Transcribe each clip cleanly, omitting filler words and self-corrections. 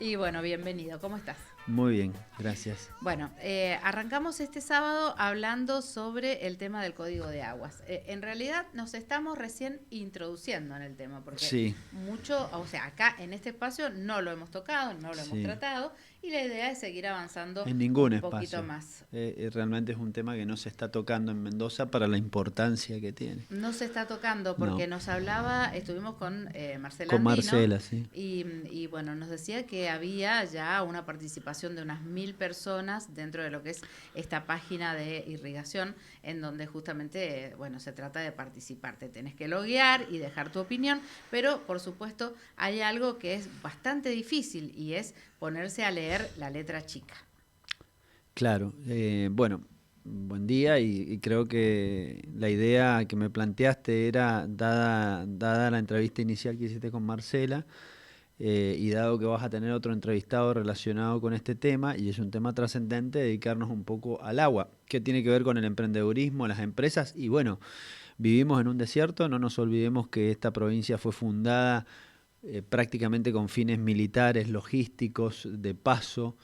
Y bueno, bienvenido, ¿cómo estás? Muy bien, gracias. Bueno, arrancamos este sábado hablando sobre el tema del código de aguas. En realidad nos estamos recién introduciendo en el tema, porque Sí, mucho, o sea, acá en este espacio no lo hemos tocado, no lo hemos sí. tratado, y la idea es seguir avanzando En ningún un poquito espacio. más. Realmente es un tema que no se está tocando en Mendoza para la importancia que tiene. No se está tocando No, porque nos hablaba, estuvimos con Marcela con Andino Marcela, sí. y bueno, nos decía que había ya una participación de unas 1000 personas dentro de lo que es esta página de irrigación en donde justamente, bueno, se trata de participar. Te tenés que loguear y dejar tu opinión, pero por supuesto hay algo que es bastante difícil y es ponerse a leer la letra chica. Claro, bueno, buen día y creo que la idea que me planteaste era, dada la entrevista inicial que hiciste con Marcela, y dado que vas a tener otro entrevistado relacionado con este tema, y es un tema trascendente, dedicarnos un poco al agua, que tiene que ver con el emprendedurismo, las empresas, y bueno, vivimos en un desierto, no nos olvidemos que esta provincia fue fundada prácticamente con fines militares, logísticos, de paso,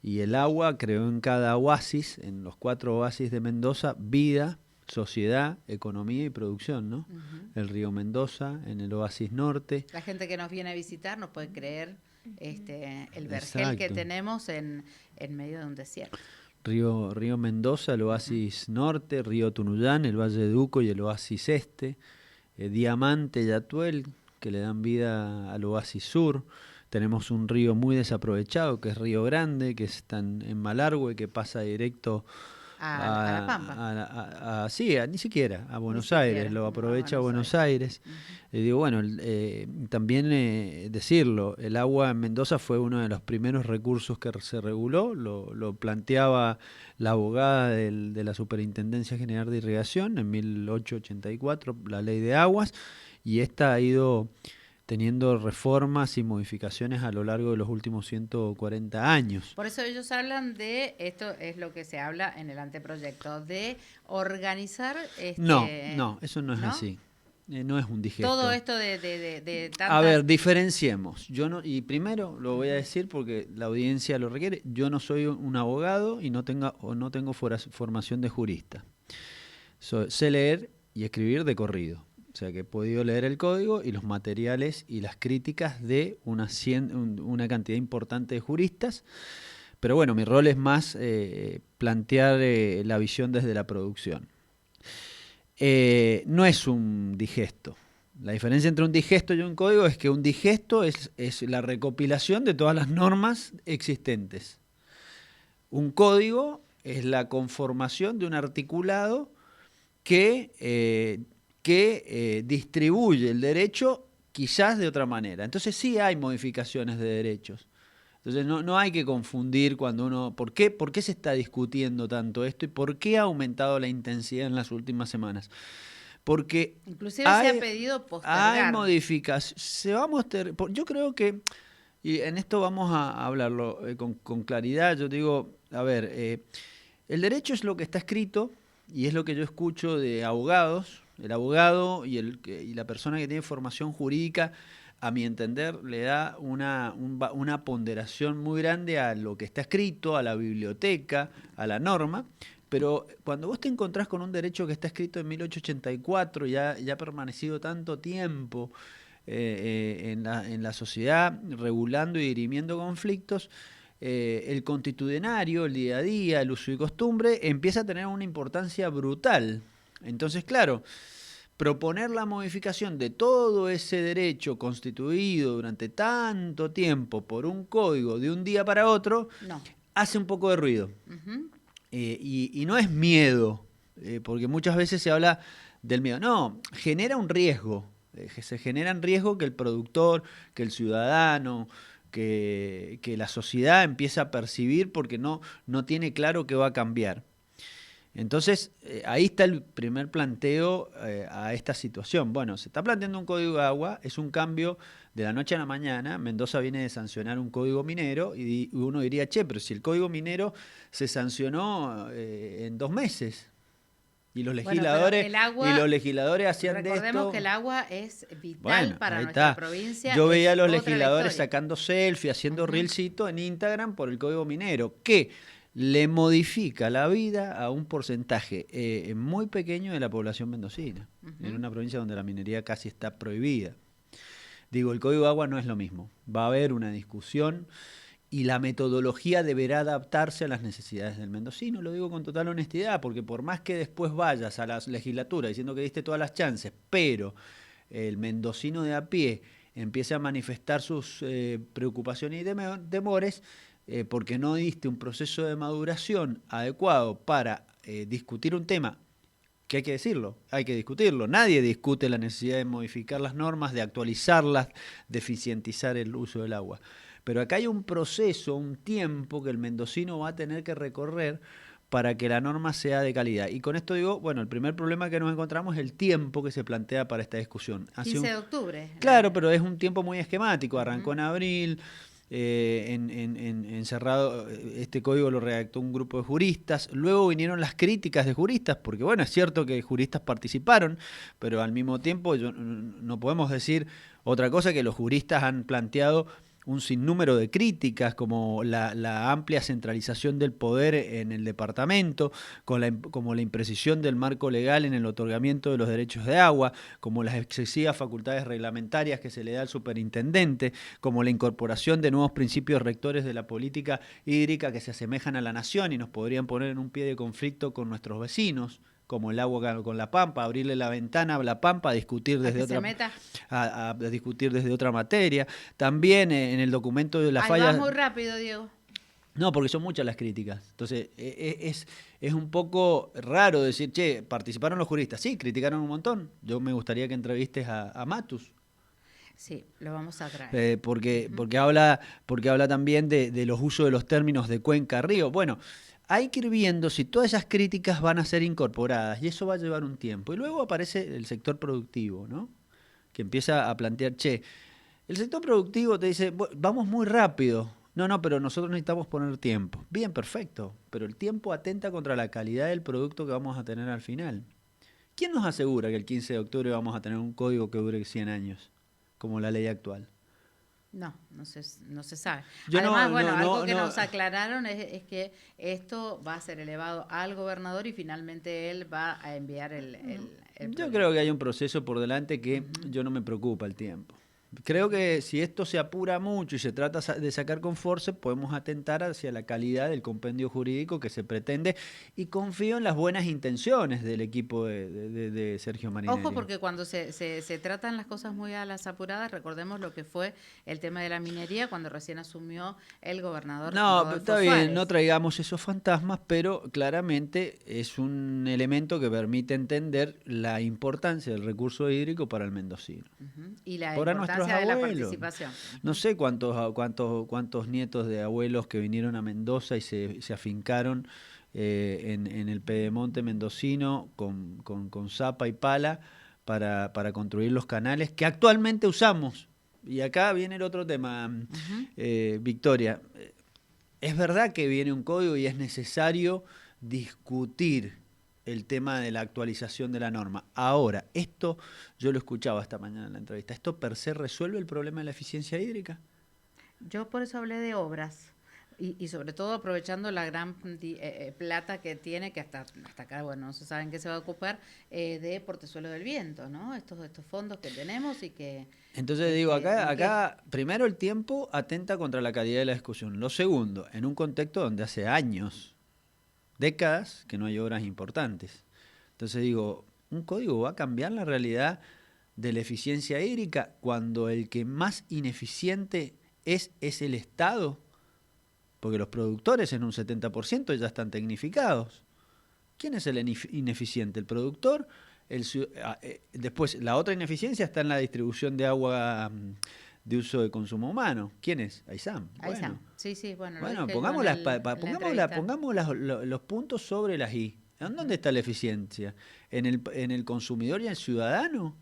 y el agua creó en cada oasis, en los 4 oasis de Mendoza, vida, sociedad, economía y producción, ¿no? Ujú. El río Mendoza, en el oasis norte. La gente que nos viene a visitar no puede creer el vergel que Exacto. tenemos en medio de un desierto. Río Mendoza, el Ujú. oasis norte, río Tunuyán, el Valle de Duco y el oasis este, Diamante y Atuel, que le dan vida al oasis sur. Tenemos un río muy desaprovechado, que es Río Grande, que está en Malargüe, que pasa directo A La Pampa, sí, ni siquiera a ni Buenos Aires, siquiera, lo no, a aprovecha Buenos Buenos Aires. Aires. Ujú. Digo, bueno, también decirlo, el agua en Mendoza fue uno de los primeros recursos que se reguló, lo planteaba la abogada de la Superintendencia General de Irrigación en 1884, la ley de aguas, y esta ha ido teniendo reformas y modificaciones a lo largo de los últimos 140 años. Por eso ellos hablan de, esto es lo que se habla en el anteproyecto, de organizar, No, no, eso no es ¿no? así. No es un Todo digesto. esto de A ver, tantas... diferenciemos. Yo no, y primero lo voy a decir porque la audiencia lo requiere. Yo no soy un abogado y no tengo formación de jurista. Sé leer y escribir de corrido. O sea que he podido leer el código y los materiales y las críticas de una cantidad importante de juristas. Pero bueno, mi rol es más plantear la visión desde la producción. No es un digesto. La diferencia entre un digesto y un código es que un digesto es la recopilación de todas las normas existentes. Un código es la conformación de un articulado que distribuye el derecho quizás de otra manera. Entonces sí hay modificaciones de derechos. Entonces no hay que confundir cuando uno... ¿Por qué se está discutiendo tanto esto y por qué ha aumentado la intensidad en las últimas semanas? Porque Inclusive se ha hay, pedido hay postergar. modificaciones. Yo creo que, y en esto vamos a hablarlo con claridad, yo digo, a ver, el derecho es lo que está escrito y es lo que yo escucho de abogados. El abogado y la persona que tiene formación jurídica, a mi entender, le da una ponderación muy grande a lo que está escrito, a la biblioteca, a la norma. Pero cuando vos te encontrás con un derecho que está escrito en 1884 y ha permanecido tanto tiempo en la sociedad, regulando y dirimiendo conflictos, el constitucionario, el día a día, el uso y costumbre, empieza a tener una importancia brutal. Entonces, claro, proponer la modificación de todo ese derecho constituido durante tanto tiempo por un código de un día para otro No. hace un poco de ruido. Ujú. Y no es miedo, porque muchas veces se habla del miedo. No, genera un riesgo. Se genera un riesgo que el productor, que el ciudadano, que la sociedad empieza a percibir porque no tiene claro qué va a cambiar. Entonces, ahí está el primer planteo a esta situación. Bueno, se está planteando un código de agua, es un cambio de la noche a la mañana. Mendoza viene de sancionar un código minero y uno diría, che, pero si el código minero se sancionó en 2 meses. Y los Bueno, legisladores, pero el agua, y los legisladores hacían de esto. recordemos que el agua es vital Bueno, para ahí nuestra está. provincia. Yo veía a es los otra la legisladores historia. sacando selfie, haciendo reelcito en Instagram por el código minero, que le modifica la vida a un porcentaje muy pequeño de la población mendocina, en una provincia donde la minería casi está prohibida. Digo, el código de agua no es lo mismo. Va a haber una discusión y la metodología deberá adaptarse a las necesidades del mendocino. Lo digo con total honestidad, porque por más que después vayas a la legislatura diciendo que diste todas las chances, pero el mendocino de a pie empiece a manifestar sus preocupaciones y temores, porque no diste un proceso de maduración adecuado para discutir un tema que hay que decirlo, hay que discutirlo. Nadie discute la necesidad de modificar las normas, de actualizarlas, de eficientizar el uso del agua. Pero acá hay un proceso, un tiempo que el mendocino va a tener que recorrer para que la norma sea de calidad. Y con esto digo, bueno, el primer problema que nos encontramos es el tiempo que se plantea para esta discusión. 15 de octubre. Claro, pero es un tiempo muy esquemático. Arrancó en abril, encerrado, este código lo redactó un grupo de juristas, luego vinieron las críticas de juristas, porque bueno, es cierto que juristas participaron, pero al mismo tiempo no podemos decir otra cosa que los juristas han planteado un sinnúmero de críticas, como la amplia centralización del poder en el departamento, como la imprecisión del marco legal en el otorgamiento de los derechos de agua, como las excesivas facultades reglamentarias que se le da al superintendente, como la incorporación de nuevos principios rectores de la política hídrica que se asemejan a la nación y nos podrían poner en un pie de conflicto con nuestros vecinos, como el agua con la Pampa, abrirle la ventana a la Pampa a discutir desde a discutir desde otra materia. También en el documento de la falla. Va muy rápido, Diego. No, porque son muchas las críticas. Entonces, es un poco raro decir, che, participaron los juristas. Sí, criticaron un montón. Yo me gustaría que entrevistes a Matus. Sí, lo vamos a traer. Porque habla también de los usos de los términos de cuenca-río. Bueno, hay que ir viendo si todas esas críticas van a ser incorporadas y eso va a llevar un tiempo. Y luego aparece el sector productivo, ¿no? Que empieza a plantear, che, el sector productivo te dice, vamos muy rápido. No, pero nosotros necesitamos poner tiempo. Bien, perfecto, pero el tiempo atenta contra la calidad del producto que vamos a tener al final. ¿Quién nos asegura que el 15 de octubre vamos a tener un código que dure 100 años, como la ley actual? No se sabe. Además, algo que nos aclararon es que esto va a ser elevado al gobernador y finalmente él va a enviar el Yo creo que hay un proceso por delante que yo no me preocupa el tiempo. Creo que si esto se apura mucho y se trata de sacar con fuerza, podemos atentar hacia la calidad del compendio jurídico que se pretende y confío en las buenas intenciones del equipo de Sergio Marinelli. Ojo, porque cuando se tratan las cosas muy a las apuradas, recordemos lo que fue el tema de la minería cuando recién asumió el gobernador. No, está bien, no traigamos esos fantasmas, pero claramente es un elemento que permite entender la importancia del recurso hídrico para el mendocino. Y la para importancia de la participación. No sé cuántos nietos de abuelos que vinieron a Mendoza y se afincaron en el pedemonte mendocino con zapa y pala para construir los canales que actualmente usamos. Y acá viene el otro tema, Victoria. Es verdad que viene un código y es necesario discutir el tema de la actualización de la norma. Ahora, esto, yo lo escuchaba esta mañana en la entrevista, ¿esto per se resuelve el problema de la eficiencia hídrica? Yo por eso hablé de obras y sobre todo aprovechando la gran plata que tiene, que hasta acá, bueno, no se sabe en qué se va a ocupar, de Portezuelo del Viento, ¿no? Estos fondos que tenemos y que... Entonces digo, acá primero el tiempo atenta contra la calidad de la discusión. Lo segundo, en un contexto donde hace años, décadas, que no hay obras importantes. Entonces digo, ¿un código va a cambiar la realidad de la eficiencia hídrica cuando el que más ineficiente es el Estado? Porque los productores en un 70% ya están tecnificados. ¿Quién es el ineficiente? ¿El productor? Después, la otra ineficiencia está en la distribución de agua de uso de consumo humano. ¿Quién es? Aysam. Aysam. Sí, bueno. Bueno, pongamos los puntos sobre las I. ¿Dónde está la eficiencia? ¿En el consumidor y en el ciudadano?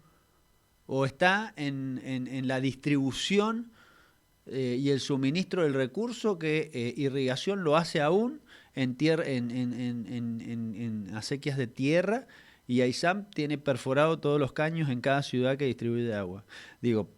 ¿O está en la distribución y el suministro del recurso que irrigación lo hace aún en, en acequias de tierra, y AISAM tiene perforado todos los caños en cada ciudad que distribuye agua. Digo,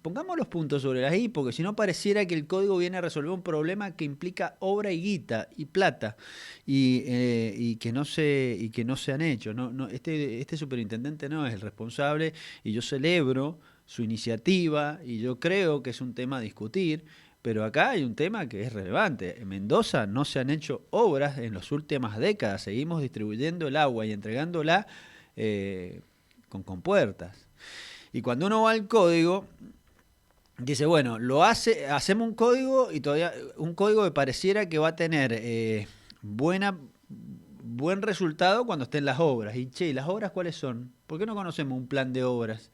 pongamos los puntos sobre las i, porque si no pareciera que el código viene a resolver un problema que implica obra y guita y plata, y que no se han hecho. Este superintendente no es el responsable, y yo celebro su iniciativa y yo creo que es un tema a discutir, pero acá hay un tema que es relevante. En Mendoza no se han hecho obras en las últimas décadas, seguimos distribuyendo el agua y entregándola con compuertas. Y cuando uno va al código, dice, bueno, hacemos un código, y todavía un código que pareciera que va a tener buen resultado cuando estén las obras. Y che, ¿las obras cuáles son? ¿Por qué no conocemos un plan de obras?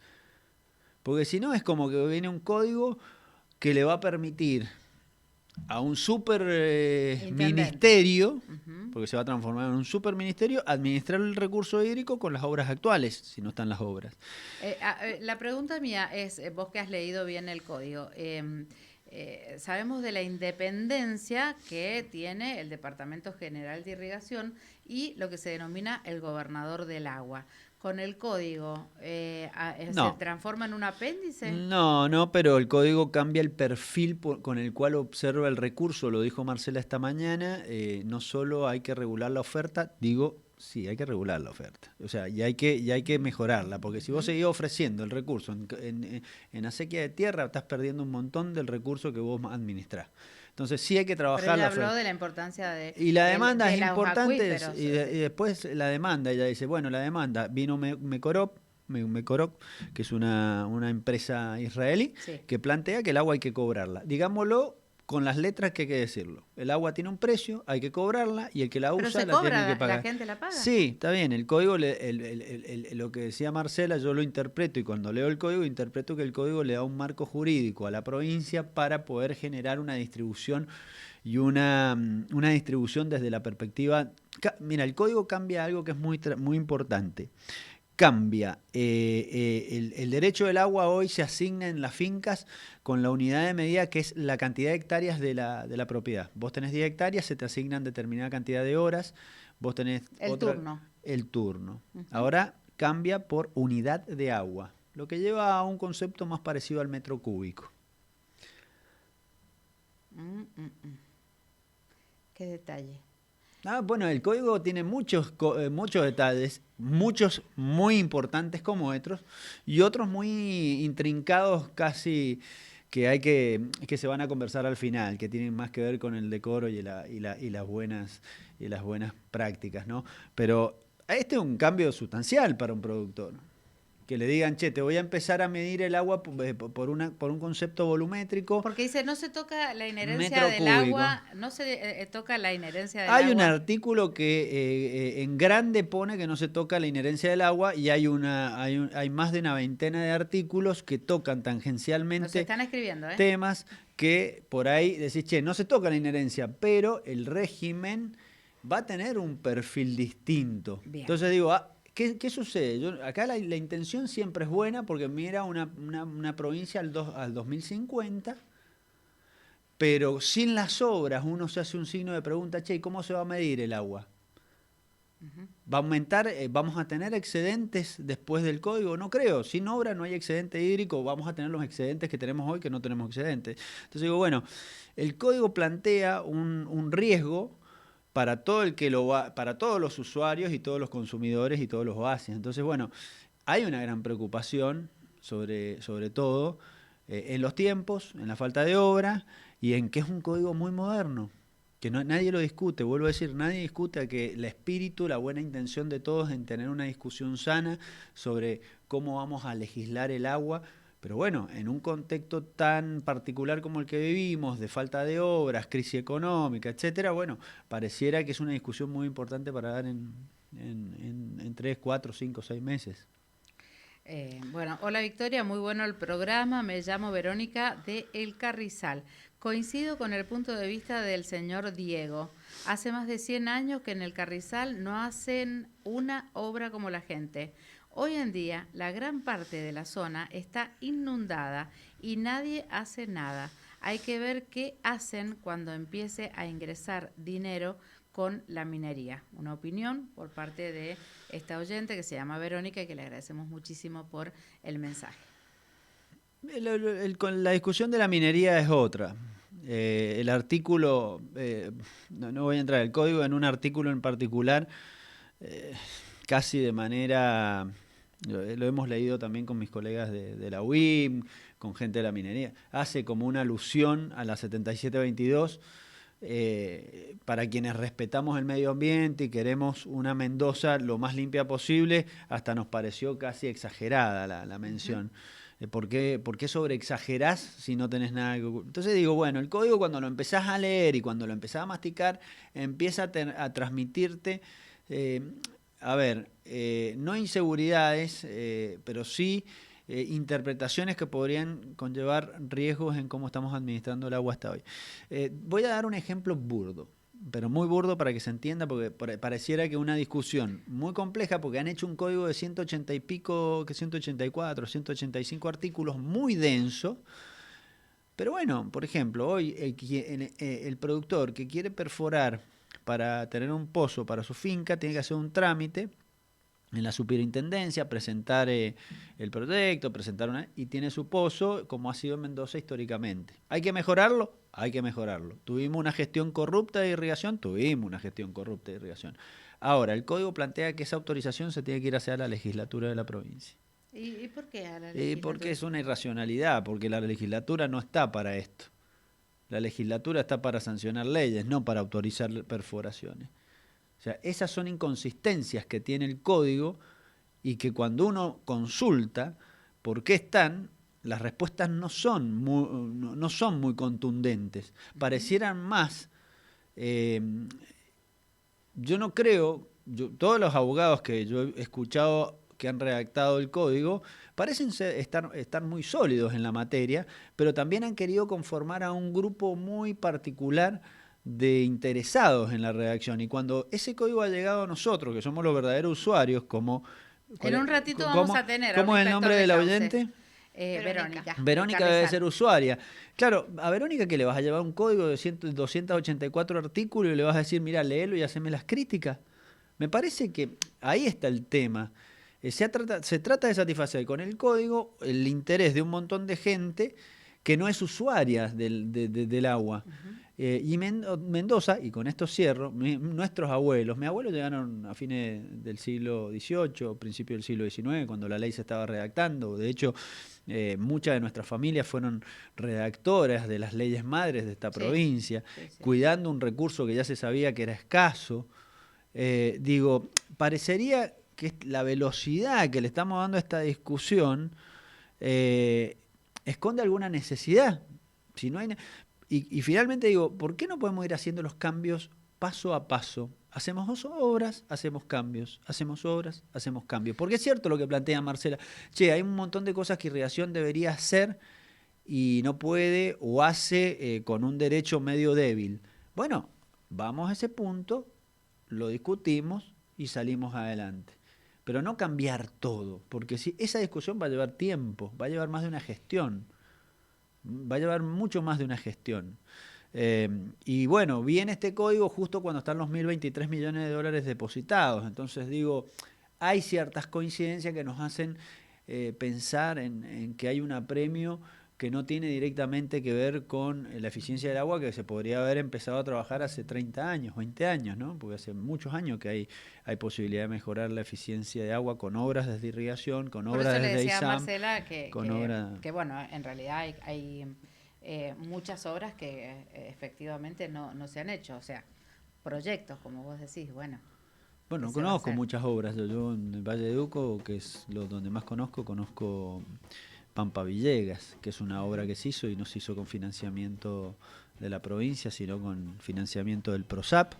Porque si no es como que viene un código que le va a permitir a un super ministerio, porque se va a transformar en un super ministerio, administrar el recurso hídrico con las obras actuales, si no están las obras. La pregunta mía es, vos que has leído bien el código, sabemos de la independencia que tiene el Departamento General de Irrigación y lo que se denomina el gobernador del agua. ¿Con el código no. se transforma en un apéndice? No, pero el código cambia el perfil con el cual observa el recurso. Lo dijo Marcela esta mañana, no solo hay que regular la oferta, sí, hay que regular la oferta. O sea, y hay que mejorarla, porque si vos seguís ofreciendo el recurso en acequia de tierra, estás perdiendo un montón del recurso que vos administrás. Entonces sí hay que trabajar. Pero ella habló de la importancia de... Y la demanda es importante, y después la demanda, ella dice, bueno, la demanda, vino Mekorop, que es una empresa israelí, sí, que plantea que el agua hay que cobrarla. Digámoslo con las letras que hay que decirlo. El agua tiene un precio, hay que cobrarla, y el que la usa la tiene que pagar. ¿La gente la paga? Sí, está bien. El código, lo que decía Marcela, yo lo interpreto, y cuando leo el código, interpreto que el código le da un marco jurídico a la provincia para poder generar una distribución y una distribución desde la perspectiva... Mira, el código cambia algo que es muy importante. Cambia. El derecho del agua hoy se asigna en las fincas con la unidad de medida que es la cantidad de hectáreas de la propiedad. Vos tenés 10 hectáreas, se te asignan determinada cantidad de horas, vos tenés... El turno. Ahora cambia por unidad de agua, lo que lleva a un concepto más parecido al metro cúbico. ¿Qué detalle? Bueno, el código tiene muchos detalles, muchos muy importantes como otros, y otros muy intrincados casi que se van a conversar al final, que tienen más que ver con el decoro y las buenas prácticas, ¿no? Pero este es un cambio sustancial para un productor. Que le digan, che, te voy a empezar a medir el agua por un concepto volumétrico. Porque dice, no se toca la inherencia del agua, no se toca la inherencia del agua. Hay un artículo que en grande pone que no se toca la inherencia del agua, y hay más de una veintena de artículos que tocan tangencialmente. Nos están escribiendo, temas que por ahí decís, che, no se toca la inherencia, pero el régimen va a tener un perfil distinto. Bien. Entonces digo, ¿Qué sucede? Acá la intención siempre es buena, porque mira una provincia al 2050, pero sin las obras uno se hace un signo de pregunta, che, ¿cómo se va a medir el agua? ¿Va a aumentar? ¿Vamos a tener excedentes después del código? No creo. Sin obra no hay excedente hídrico, vamos a tener los excedentes que tenemos hoy, que no tenemos excedentes. Entonces digo, bueno, el código plantea un riesgo para para todos los usuarios y todos los consumidores y todos los oasis. Entonces, bueno, hay una gran preocupación sobre todo en los tiempos, en la falta de obra, y en que es un código muy moderno, que nadie lo discute. Vuelvo a decir, nadie discute que el espíritu, la buena intención de todos en tener una discusión sana sobre cómo vamos a legislar el agua. Pero bueno, en un contexto tan particular como el que vivimos, de falta de obras, crisis económica, etcétera, bueno, pareciera que es una discusión muy importante para dar en 3, 4, 5, 6 meses. Bueno, hola Victoria, muy bueno el programa. Me llamo Verónica de El Carrizal. Coincido con el punto de vista del señor Diego. Hace más de 100 años que en El Carrizal no hacen una obra como la gente. Hoy en día, la gran parte de la zona está inundada y nadie hace nada. Hay que ver qué hacen cuando empiece a ingresar dinero con la minería. Una opinión por parte de esta oyente que se llama Verónica y que le agradecemos muchísimo por el mensaje. Con la discusión de la minería es otra. El artículo, no voy a entrar, el código en un artículo en particular, eh, casi de manera, lo hemos leído también con mis colegas de la UIM, con gente de la minería, hace como una alusión a la 7722, para quienes respetamos el medio ambiente y queremos una Mendoza lo más limpia posible, hasta nos pareció casi exagerada la mención. ¿Por qué sobreexagerás si no tenés nada que ocultar? Entonces digo, bueno, el código cuando lo empezás a leer y cuando lo empezás a masticar, empieza a transmitirte, no inseguridades, pero sí interpretaciones que podrían conllevar riesgos en cómo estamos administrando el agua hasta hoy. Voy a dar un ejemplo burdo, pero muy burdo para que se entienda, porque pareciera que una discusión muy compleja, porque han hecho un código de 180 y pico, que 184, 185 artículos, muy denso. Pero bueno, por ejemplo, hoy el productor que quiere perforar para tener un pozo para su finca tiene que hacer un trámite en la superintendencia, presentar el proyecto, y tiene su pozo, como ha sido en Mendoza históricamente. ¿Hay que mejorarlo? Hay que mejorarlo. ¿Tuvimos una gestión corrupta de irrigación? Tuvimos una gestión corrupta de irrigación. Ahora, el código plantea que esa autorización se tiene que ir hacia la legislatura de la provincia. ¿Y por qué a la legislatura? Porque es una irracionalidad, porque la legislatura no está para esto. La legislatura está para sancionar leyes, no para autorizar perforaciones. O sea, esas son inconsistencias que tiene el código y que cuando uno consulta por qué están, las respuestas no son muy contundentes. Parecieran más, yo no creo, todos los abogados que yo he escuchado que han redactado el código parecen estar muy sólidos en la materia, pero también han querido conformar a un grupo muy particular de interesados en la redacción. Y cuando ese código ha llegado a nosotros, que somos los verdaderos usuarios, como... En un ratito vamos a tener ¿Cómo es el nombre del oyente? Verónica. Verónica debe ser usuaria. Claro, a Verónica que le vas a llevar un código de 284 artículos y le vas a decir, mira, léelo y haceme las críticas. Me parece que ahí está el tema. Se trata de satisfacer con el código el interés de un montón de gente que no es usuaria del agua. Y Mendoza, y con esto cierro, nuestros abuelos, mis abuelos llegaron a fines del siglo XVIII, principio del siglo XIX, cuando la ley se estaba redactando. De hecho, muchas de nuestras familias fueron redactoras de las leyes madres de esta provincia, cuidando un recurso que ya se sabía que era escaso. Parecería que la velocidad que le estamos dando a esta discusión esconde alguna necesidad. Si no hay... Y finalmente digo, ¿por qué no podemos ir haciendo los cambios paso a paso? Hacemos obras, hacemos cambios, hacemos obras, hacemos cambios. Porque es cierto lo que plantea Marcela. Hay un montón de cosas que irrigación debería hacer y no puede o hace con un derecho medio débil. Bueno, vamos a ese punto, lo discutimos y salimos adelante. Pero no cambiar todo, porque si esa discusión va a llevar tiempo, va a llevar más de una gestión. Va a llevar mucho más de una gestión. Y bueno, viene este código justo cuando están los 1.023 millones de dólares depositados. Entonces digo, hay ciertas coincidencias que nos hacen pensar en que hay un apremio que no tiene directamente que ver con la eficiencia del agua, que se podría haber empezado a trabajar hace 30 años, 20 años, ¿no? Porque hace muchos años que hay posibilidad de mejorar la eficiencia de agua con obras desde irrigación, con obras desde ISAM. Por eso le decía a Marcela que bueno, en realidad hay muchas obras que efectivamente no se han hecho, o sea, proyectos, como vos decís, bueno. Bueno, no conozco muchas obras, yo en el Valle de Uco, que es donde más conozco Pampa Villegas, que es una obra que se hizo y no se hizo con financiamiento de la provincia, sino con financiamiento del PROSAP,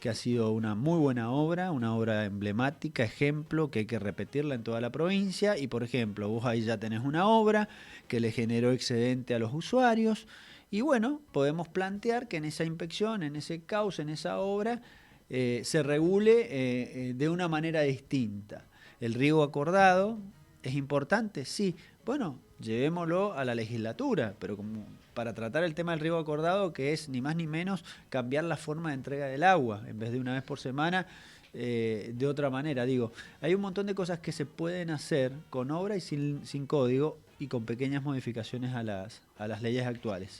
que ha sido una muy buena obra, una obra emblemática, ejemplo, que hay que repetirla en toda la provincia. Y por ejemplo, vos ahí ya tenés una obra que le generó excedente a los usuarios y bueno, podemos plantear que en esa inspección, en ese cauce, en esa obra, se regule de una manera distinta. El riego acordado es importante, sí. Bueno, llevémoslo a la legislatura, pero como para tratar el tema del riego acordado, que es ni más ni menos cambiar la forma de entrega del agua, en vez de una vez por semana, de otra manera. Digo, hay un montón de cosas que se pueden hacer con obra y sin código y con pequeñas modificaciones a las leyes actuales.